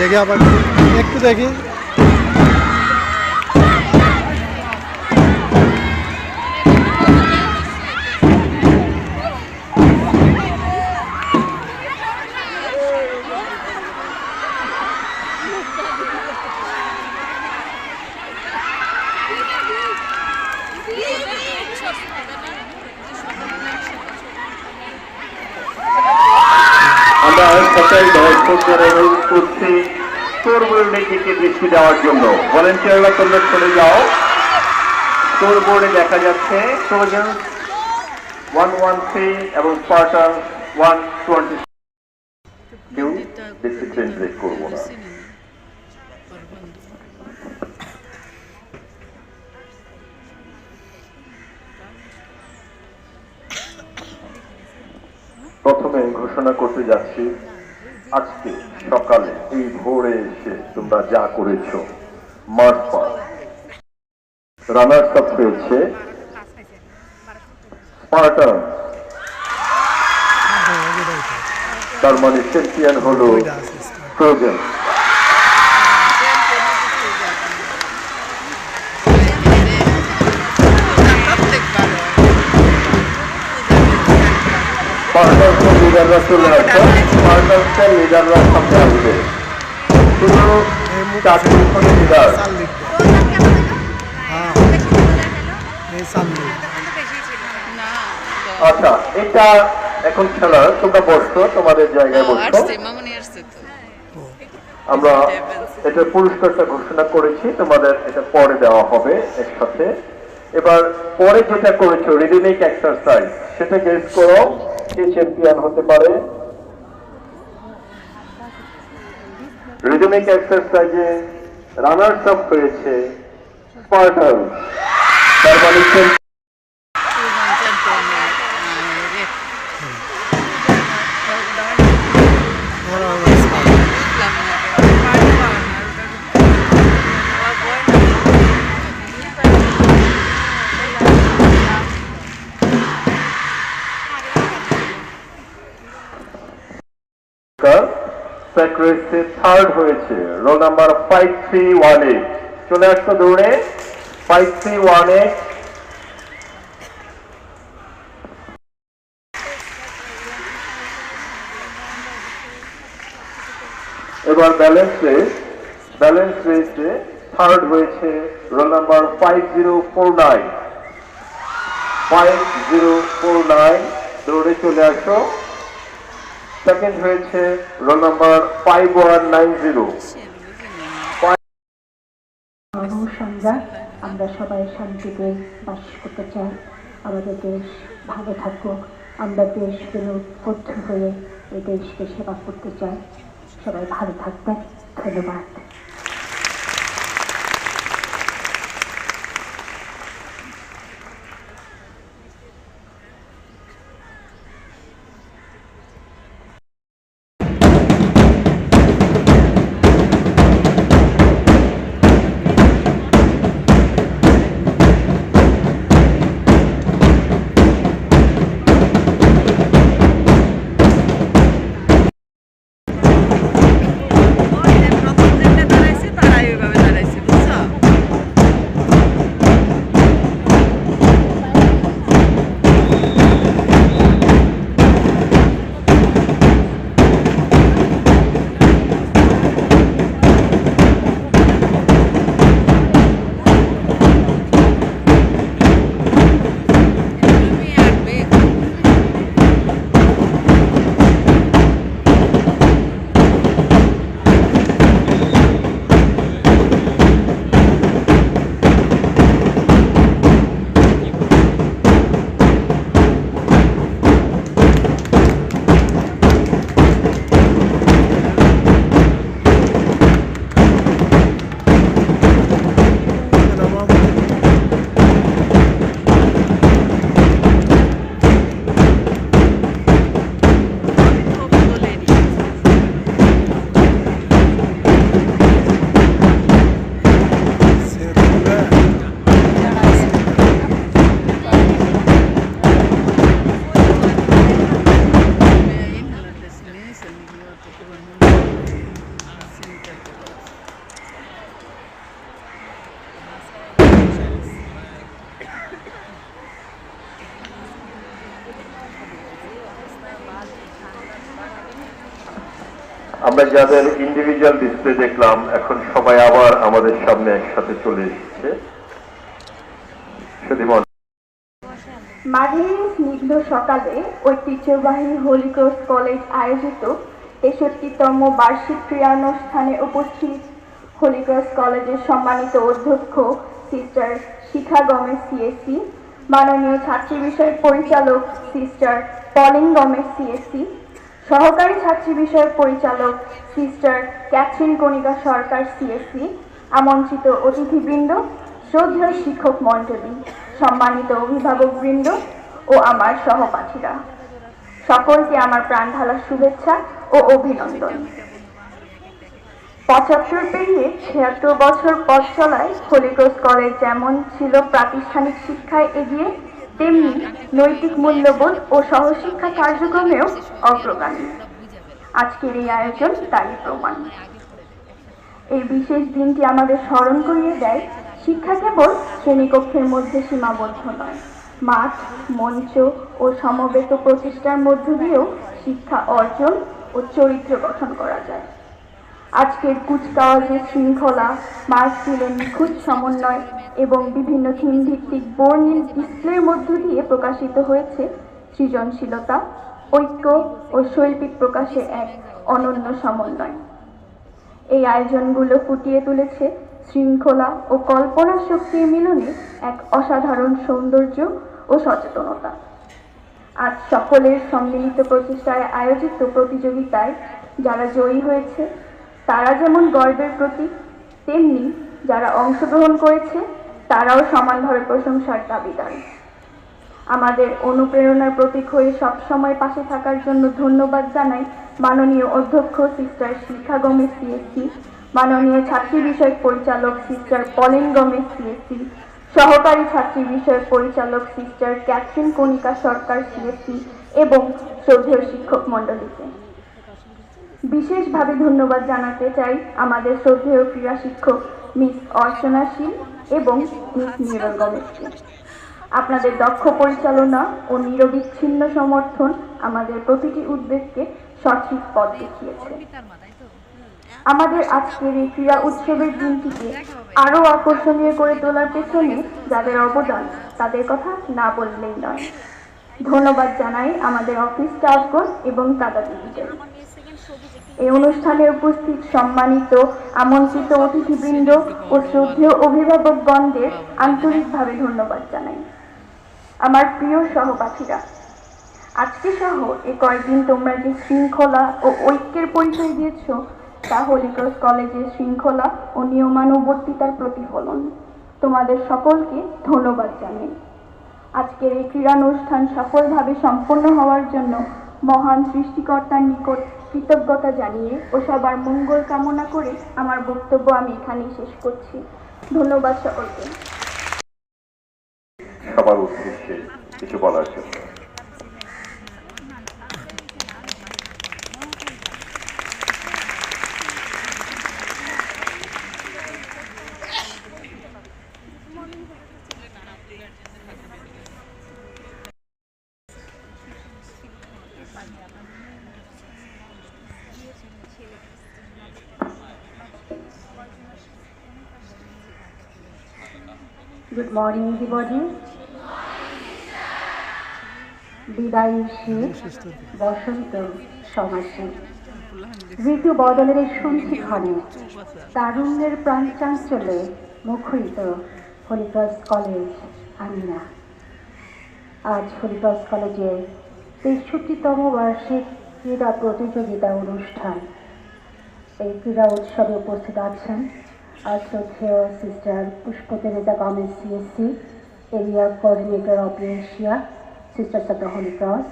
দেখি আবার একটু দেখি। আমরা সকল দর্শকদের অনুরোধ করছি স্কোরবোর্ডের দিকে দৃষ্টি দেওয়ার জন্য। ভলেন্টিয়াররা তোমরা চলে যাও। স্কোরবোর্ডে দেখা যাচ্ছে ট্রোজান 113 এবং স্পার্টান 120। কেউ ডিসিপ্লিন ব্রেক করবো না। প্রথমে ঘোষণা করতে যাচ্ছি, আজকে সকালে এই ভোরে এসে তোমরা যা করেছো মার্চ পাস্ট, রানার্স আপ হয়েছে স্পার্টান, তার মানে চ্যাম্পিয়ন হলো ট্রোজান। স্পার্টানসের লিডাররা চলে আসছে, স্পার্টানসের লিডাররা সামনে আসবে। শুধু 4 লিডার। আচ্ছা, এটা এখন খেলা, তোমরা বসছো তোমাদের জায়গায় বসছো। আমরা এটা পুরস্কারটা ঘোষণা করেছি, তোমাদের এটা পরে দেওয়া হবে একসাথে। এবার পরে যেটা করেছো রিদমিক এক্সারসাইজ, সেটা গেস করো কে চ্যাম্পিয়ন হতে পারে। রিদমিক এক্সারসাইজে রানার্স আপ হয়েছে স্পার্টান, তার মানে থার্ড হয়েছে রোল নাম্বার 5318। চলে আসতো দৌড়ে 5318। এবার ব্যালেন্স রেসে থার্ড হয়েছে রোল নাম্বার 5049। 5049 দৌড়ে চলে আসো। সেকেন্ড হয়েছে রোল নাম্বার 5190। আমরা সবাই শান্তিতে বাস করতে চাই, আমাদের দেশ ভালো থাকুক, আমরা দেশ বিরোধ হয়ে এই দেশকে সেবা করতে চাই। সবাই ভালো থাকবেন, ধন্যবাদ। আমরা যাদের ইন্ডিভিজুয়াল ডিসপ্লে দেখলাম, এখন সবাই আবার আমাদের সামনে একসাথে চলে এসেছে। সুধীমন, মাঘের স্নিগ্ধ সকালে ঐতিহ্যবাহী হোলি ক্রস কলেজ আয়োজিত ৬৩তম বার্ষিক ক্রীড়ানুষ্ঠানে উপস্থিত হোলি ক্রস কলেজের সম্মানিত অধ্যক্ষ সিস্টার শিখা গমেজ সিএসসি, মাননীয় ছাত্রী বিষয়ক পরিচালক সিস্টার পলিন গমেজ সিএসসি, সহকারী ছাত্রী বিষয়ক পরিচালক সিস্টার ক্যাথরিন কণিকা সরকার সিএসসি, আমন্ত্রিত অতিথিবৃন্দ, শ্রদ্ধেয় শিক্ষক মণ্ডলী, সম্মানিত অভিভাবকবৃন্দ ও আমার সহপাঠীরা, সকলকে আমার প্রাণঢালা শুভেচ্ছা ও অভিনন্দন। ৭৫ পেরিয়ে ৭৬ বছর পথ চলায় হোলি ক্রস কলেজ যেমন ছিল প্রাতিষ্ঠানিক শিক্ষায় এগিয়ে, তেমনি নৈতিক মূল্যবোধ ও সহশিক্ষা কার্যক্রমেও অগ্রগামী। আজকের এই আয়োজন তারই প্রমাণ। এই বিশেষ দিনটি আমাদের স্মরণ করিয়ে দেয়, শিক্ষা কেবল শ্রেণীকক্ষের মধ্যে সীমাবদ্ধ নয়, মাঠ, মঞ্চ ও সমবেত প্রচেষ্টার মধ্য দিয়েও শিক্ষা অর্জন ও চরিত্র গঠন করা যায়। আজকের কুচকাওয়াজের শৃঙ্খলা, মার্কসিলের নিখুঁত সমন্বয় এবং বিভিন্ন থিম ভিত্তিক বর্ণিল ডিসপ্লের মধ্য দিয়ে প্রকাশিত হয়েছে সৃজনশীলতা, ঐক্য ও শৈল্পিক প্রকাশের এক অনন্য সমন্বয়। এই আয়োজনগুলো ফুটিয়ে তুলেছে শৃঙ্খলা ও কল্পনা শক্তির মিলনে এক অসাধারণ সৌন্দর্য ও সচেতনতা। আজ সকলের সম্মিলিত প্রচেষ্টায় আয়োজিত প্রতিযোগিতায় যারা জয়ী হয়েছে তারা যেমন গর্বের প্রতীক, তেমনি যারা অংশগ্রহণ করেছে তারাও সমানভাবে প্রশংসার দাবিদার। আমাদের অনুপ্রেরণার প্রতীক হয়ে সবসময় পাশে থাকার জন্য ধন্যবাদ জানাই মাননীয় অধ্যক্ষ সিস্টার শিখা গমেজ সিএসসি, মাননীয় ছাত্রী বিষয়ক পরিচালক সিস্টার পলিন গমেজ সিএসসি, সহকারী ছাত্রী বিষয়ক পরিচালক সিস্টার ক্যাথরিন কণিকা সরকার সিএসসি এবং শ্রদ্ধেয় শিক্ষক মণ্ডলীকে। বিশেষভাবে ধন্যবাদ জানাতে চাই আমাদের শ্রদ্ধেয় ক্রীড়া শিক্ষক মিস অর্চনা শীল এবং মিস নীরল গমেজকে। আপনাদের দক্ষ পরিচালনা ও নিরবিচ্ছিন্ন সমর্থন আমাদের প্রতিটি উদ্যোগকে সঠিক পথ দেখিয়েছে। আমাদের আজকের এই ক্রীড়া উৎসবের দিনটিকে আরও আকর্ষণীয় করে তোলার পেছনে যাদের অবদান তাদের কথা না বললেই নয়। ধন্যবাদ জানাই আমাদের অফিস স্টাফগণ এবং দাদা দিদিদের। এই অনুষ্ঠানে উপস্থিত সম্মানিত আমন্ত্রিত অতিথিবৃন্দ ও শ্রদ্ধেয় অভিভাবকগণদের আন্তরিকভাবে ধন্যবাদ জানাই। আমার প্রিয় সহপাঠীরা, আজকে সহ এই কয়েকদিন তোমরা যে শৃঙ্খলা ও ঐক্যের পরিচয় দিয়েছ তা হোলি ক্রস কলেজের শৃঙ্খলা ও নিয়মানুবর্তিতার প্রতিফলন। তোমাদের সকলকে ধন্যবাদ জানাই। আজকের এই ক্রীড়ানুষ্ঠান সফলভাবে সম্পন্ন হওয়ার জন্য মহান সৃষ্টিকর্তার নিকট কৃতজ্ঞতা জানিয়ে ও সবার মঙ্গল কামনা করে আমার বক্তব্য আমি এখানেই শেষ করছি। ধন্যবাদ সকলকে। সবার উদ্দেশ্যে কিছু বলার জন্য। Good morning, everybody. বিদায়ী শীত, বসন্ত সমাসে ঋতু বদলের সন্ধিক্ষণে তারুণ্যের প্রাণচাঞ্চল্যে মুখরিত হোলি ক্রস কলেজ আমিনা। আজ হোলি ক্রস কলেজের ৬৩তম বার্ষিক ক্রীড়া প্রতিযোগিতা অনুষ্ঠান। এই ক্রীড়া উৎসবে উপস্থিত আছেন শ্রদ্ধেয় sister Pushpa Teresa Gomes CSC, area coordinator of Asia sisters of the holy cross,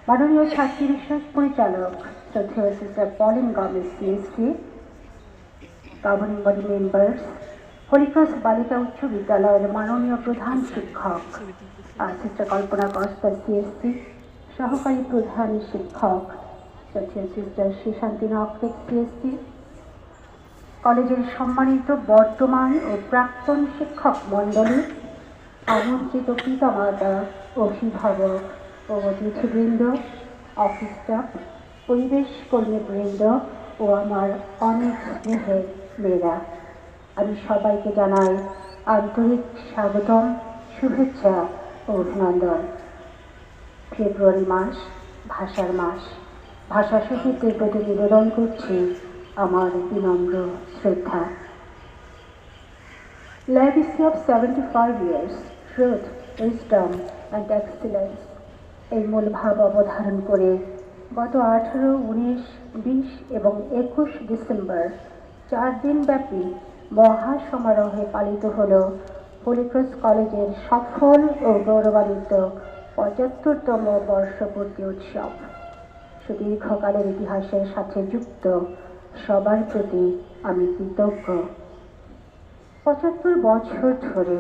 মাননীয় ছাত্রী বিষয়ক পরিচালক শ্রদ্ধেয় sister Pauline Gomes CSC, governing body members, holy cross বালিকা উচ্চ বিদ্যালয়ের মাননীয় প্রধান শিক্ষক সিস্টার কল্পনা কস্তা সিএসসি, সহকারী প্রধান শিক্ষক শ্রদ্ধেয় সিস্টার শ্রীশান্তি নকরেক সিএসসি, কলেজের সম্মানিত বর্তমান ও প্রাক্তন শিক্ষক মণ্ডলী, আমন্ত্রিত পিতামাতা, অভিভাবক ও অতিথিবৃন্দ, অফিস স্টাফ, পরিবেশ কর্মীবৃন্দ ও আমার অনেক স্নেহের মেয়েরা, আমি সবাইকে জানাই আন্তরিক স্বাগতম, শুভেচ্ছা ও অভিনন্দন। ফেব্রুয়ারি মাস ভাষার মাস। ভাষা শহীদদের প্রতি নিবেদন করছি আমার বিনম্র শ্রদ্ধা। Legacy of 75 years, truth, wisdom and excellence এই মূল ভাব অবধারণ করে গত 18, 19, 20 এবং 21 ডিসেম্বর 4 দিন ব্যাপী মহা সমারোহে পালিত হল হলিক্রস কলেজের সফল ও গৌরবান্বিত 75তম বর্ষপূর্তি উৎসব। সুদীর্ঘকালের ইতিহাসের সাথে যুক্ত সবার প্রতি আমি কৃতজ্ঞ। 75 বছর ধরে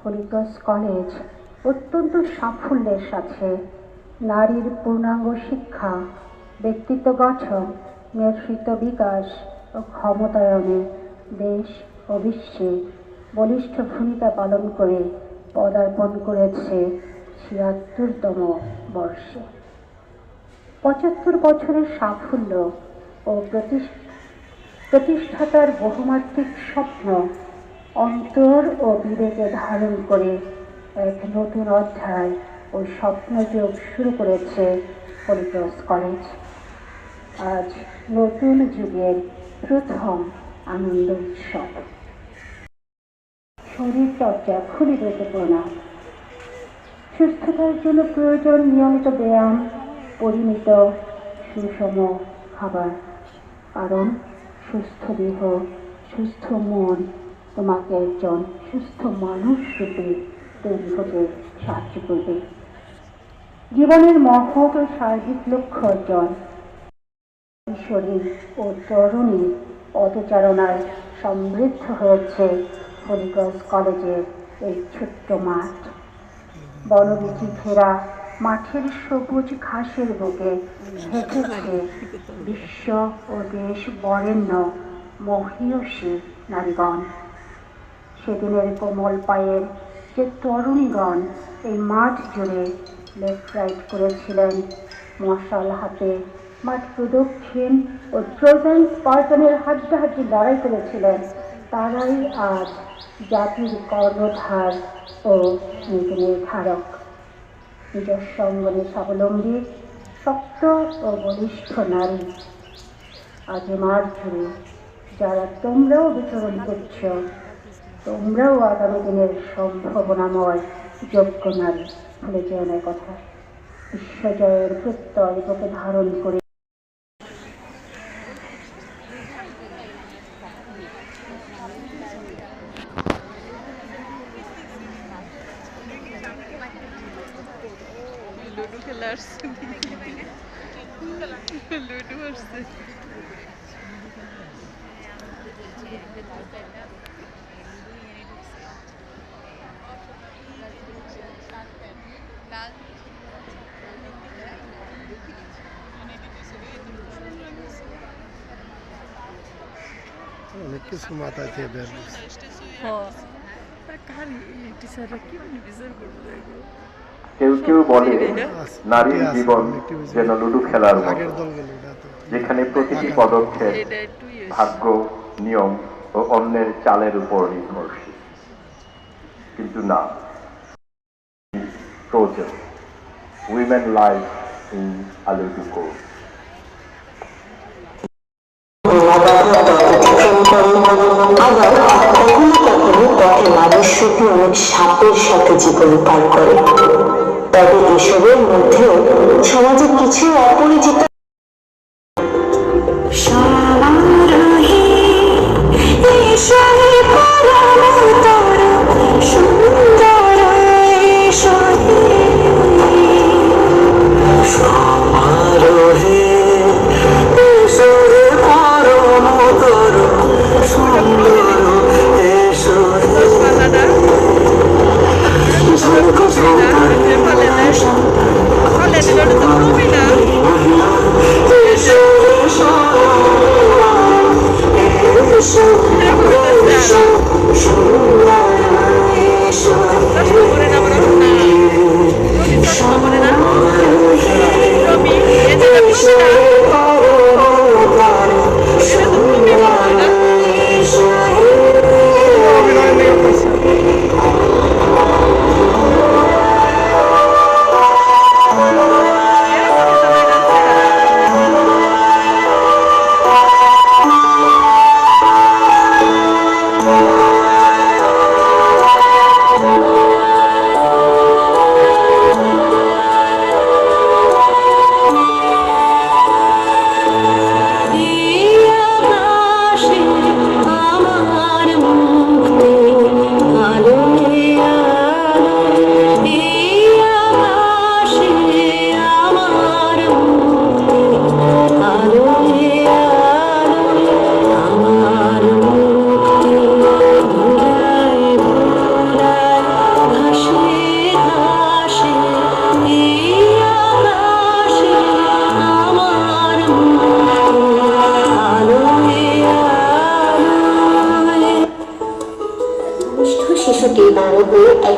হলিক্রস কলেজ অত্যন্ত সাফল্যের সাথে নারীর পূর্ণাঙ্গ শিক্ষা, ব্যক্তিত্ব গঠন, নেতৃত্ব বিকাশ ও ক্ষমতায়নে দেশ ও বিশ্বে বলিষ্ঠ ভূমিকা পালন করে পদার্পণ করেছে ৭৬তম বর্ষে। ৭৫ বছরের সাফল্য ও প্রতিষ্ঠাতার বহুমাত্রিক স্বপ্ন অন্তর ও বিবেকে ধারণ করে এক নতুন অধ্যায় ও স্বপ্নযোগ শুরু করেছে হলিক্রস কলেজ। আজ নতুন যুগের প্রথম আনন্দ উৎসব। শরীর চর্চা খুবই গুরুত্বপূর্ণ। সুস্থতার জন্য প্রয়োজন নিয়মিত ব্যায়াম, পরিমিত সুষম খাবার, কারণ সুস্থ দেহ, সুস্থ মন তোমাকে একজন সুস্থ মানুষ রূপে তৈরি হতে সাহায্য করবে। জীবনের মহৎ ও সার্বিক লক্ষ্য অর্জন। শরীর ও তরুণী পদচারণায় সমৃদ্ধ হয়েছে হলিক্রস কলেজের এই ছোট্ট মাঠ। বনবীচি ঘেরা মাঠের সবুজ ঘাসের বুকে হেঁটেছে বিশ্ব ও দেশ বরেণ্য মহীয়সী নারীগণ। সেদিনের কোমল পায়ের যে তরুণীগণ এই মাঠ জুড়ে লেফট রাইট করেছিলেন, মশাল হাতে মাঠ প্রদক্ষিণ ও ট্রোজান স্পার্টানের হাড্ডাহাড্ডি লড়াই করেছিলেন, তারাই আজ জাতির কর্ণধার ও নীতি নির্ধারক। নিজস্ব অঙ্গনে স্বাবলম্বী, শক্ত ও বলিষ্ঠ নারী। আজ মাঠ জুড়ে যারা তোমরাও বিচরণ করছ, তোমরাও আগামী দিনের সম্ভাবনাময় যোগ্য নারী। ভুলে যেও না কথা। বিশ্বজয়ের প্রত্যয় বুকে ধারণ করে লুডু খেলা আসছে, লুডু আসছে। অনেক কিছু মাথায় দিয়ে বের কেউ কেউ বলে নারীর জীবন যেন লুডু খেলার মতো, আগের দলগুলো যেখানে প্রতিটি পদক্ষেপ ভাগ্য, নিয়ম ও অন্যের চালের উপর নির্ভরশীল। কিন্তু না, Trojan, women life in a Ludo course. আবার কখনো কখনো পথে মানুষ শুধু অনেক সাপের সাথে জীবন পার করে। তবে এসবের মধ্যেও সমাজে কিছু অপরিচিত Olha,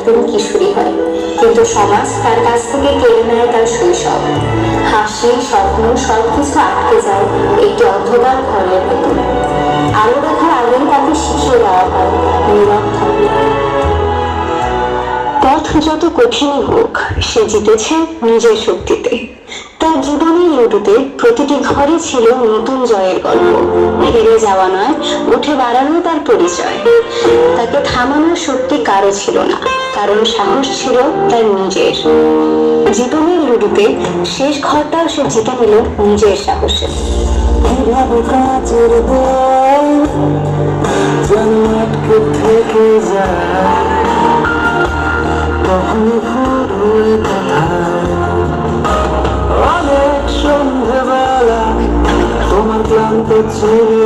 একদম কিশোরী হয়, কিন্তু সমাজ তার কাছ থেকে কেড়ে নেয় তার শৈশব। হাসি, স্বপ্ন সবকিছু আটকে যায় একটি অন্ধকার ঘরের ভেতরে। আলো দেখার আগেই তাকে শিখিয়ে দেওয়া হয় নীরব থাকবে। পথ যত কঠিনই হোক, সে জিতেছে নিজের শক্তিতে। তার জীবনের লুডুতে প্রতিটি ঘরে ছিল নতুন জয়ের গল্প। হেরে যাওয়া নয়, উঠে দাঁড়ানো তার পরিচয়। তাকে থামানোর শক্তি কারো ছিল না, কারণ সাহস ছিল তার নিজের। জীবনের লুডুতে শেষ ঘরটাও সে জিতে নিল নিজের সাহসে। কিভাবে কাজের বল যেন আটকে থেকে যায়, কখনো ভুল কথা। অনেক সন্ধ্যেবেলা তোমার ক্লান্ত ছেলে